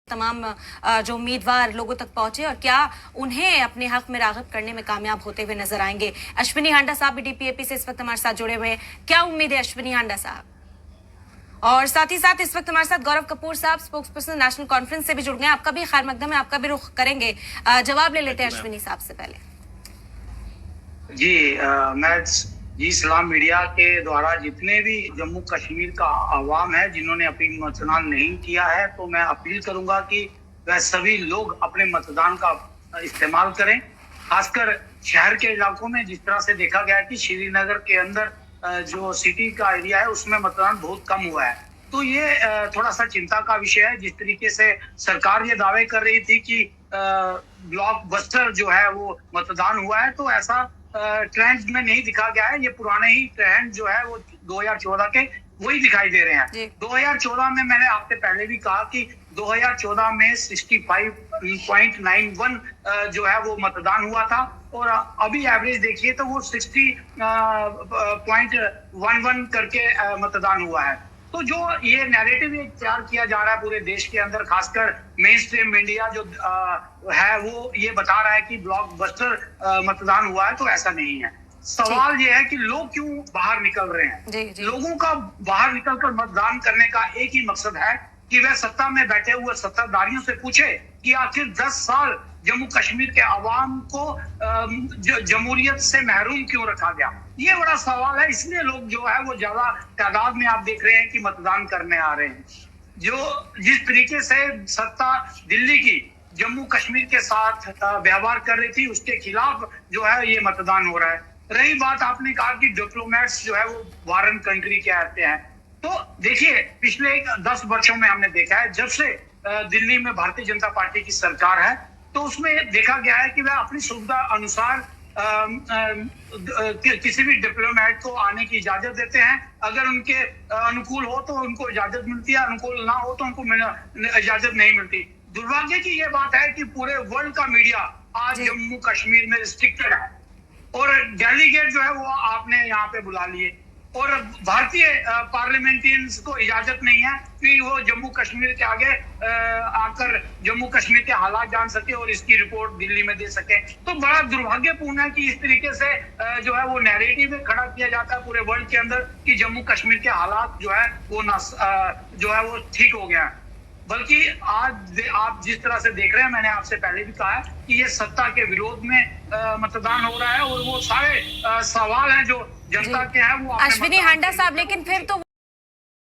तमाम जो उम्मीदवार लोगों तक पहुंचे और क्या उन्हें अपने हक में राग़िब करने में कामयाब होते हुए नजर आएंगे। अश्विनी हांडा साहब भी डीपीएपी से इस वक्त हमारे साथ जुड़े हुए हैं। क्या उम्मीद है अश्विनी हांडा साहब? और साथ ही साथ इस वक्त हमारे साथ गौरव कपूर साहब स्पोक्स पर्सन नेशनल कॉन्फ्रेंस से भी जुड़ गए। आपका भी खैर मकदम है, आपका भी रुख करेंगे। जवाब ले लेते हैं अश्विनी साहब से पहले। मैं इस्लाम मीडिया के द्वारा जितने भी जम्मू कश्मीर का आवाम है जिन्होंने अपनी मतदान नहीं किया है, तो मैं अपील करूंगा कि वह सभी लोग अपने मतदान का इस्तेमाल करें। खासकर शहर के इलाकों में जिस तरह से देखा गया कि श्रीनगर के अंदर जो सिटी का एरिया है उसमें मतदान बहुत कम हुआ है, तो ये थोड़ा सा चिंता का विषय है। जिस तरीके से सरकार ये दावे कर रही थी कि ब्लॉकबस्टर जो है वो मतदान हुआ है, तो ऐसा ट्रेंड में नहीं दिखा गया है। ये पुराने ही ट्रेंड जो है वो 2014 के वही दिखाई दे रहे हैं। 2014 में मैंने आपसे पहले भी कहा कि 2014 में 65.91 जो है वो मतदान हुआ था, और अभी एवरेज देखिए तो वो 60.11 करके मतदान हुआ है। तो जो ये नैरेटिव तैयार किया जा रहा है पूरे देश के अंदर, खासकर मेन स्ट्रीम मीडिया जो है वो ये बता रहा है कि ब्लॉकबस्टर मतदान हुआ है, तो ऐसा नहीं है। सवाल ये है कि लोग क्यों बाहर निकल रहे हैं। लोगों का बाहर निकलकर मतदान करने का एक ही मकसद है कि वह सत्ता में बैठे हुए सत्ताधारियों से पूछे कि आखिर 10 साल जम्मू कश्मीर के अवाम को जमहूरियत से महरूम क्यों रखा गया। ये बड़ा सवाल है, इसलिए लोग जो है वो ज्यादा तादाद में आप देख रहे हैं कि मतदान करने आ रहे हैं। जो जिस तरीके से सत्ता दिल्ली की जम्मू कश्मीर के साथ व्यवहार कर रही थी, उसके खिलाफ जो है ये मतदान हो रहा है। रही बात, आपने कहा कि डिप्लोमेट्स जो है वो फॉरेन कंट्री के आते हैं, तो देखिए पिछले 10 वर्षों में हमने देखा है जब से दिल्ली में भारतीय जनता पार्टी की सरकार है, तो उसमें देखा गया है कि वह अपनी सुविधा अनुसार किसी भी डिप्लोमेट को आने की इजाजत देते हैं। अगर उनके अनुकूल हो तो उनको इजाजत मिलती है, अनुकूल ना हो तो उनको इजाजत नहीं मिलती। दुर्भाग्य की यह बात है कि पूरे वर्ल्ड का मीडिया आज जम्मू कश्मीर में रिस्ट्रिक्टेड है, और डेलीगेट जो है वो आपने यहाँ पे बुला लिए, और भारतीय पार्लियामेंटियंस को इजाजत नहीं है कि वो जम्मू कश्मीर के आगे आकर जम्मू कश्मीर के हालात जान सके और इसकी रिपोर्ट दिल्ली में दे सके। तो बड़ा दुर्भाग्यपूर्ण है कि इस तरीके से जो है वो नैरेटिव खड़ा किया जाता है पूरे वर्ल्ड के अंदर कि जम्मू कश्मीर के हालात जो है वो जो है वो ठीक हो गया है। बल्कि आज आप जिस तरह से देख रहे हैं, मैंने आपसे पहले भी कहा है कि ये सत्ता के विरोध में मतदान हो रहा है, और वो सारे सवाल हैं जो जनता के हैं वो। अश्विनी हांडा साहब, लेकिन फिर तो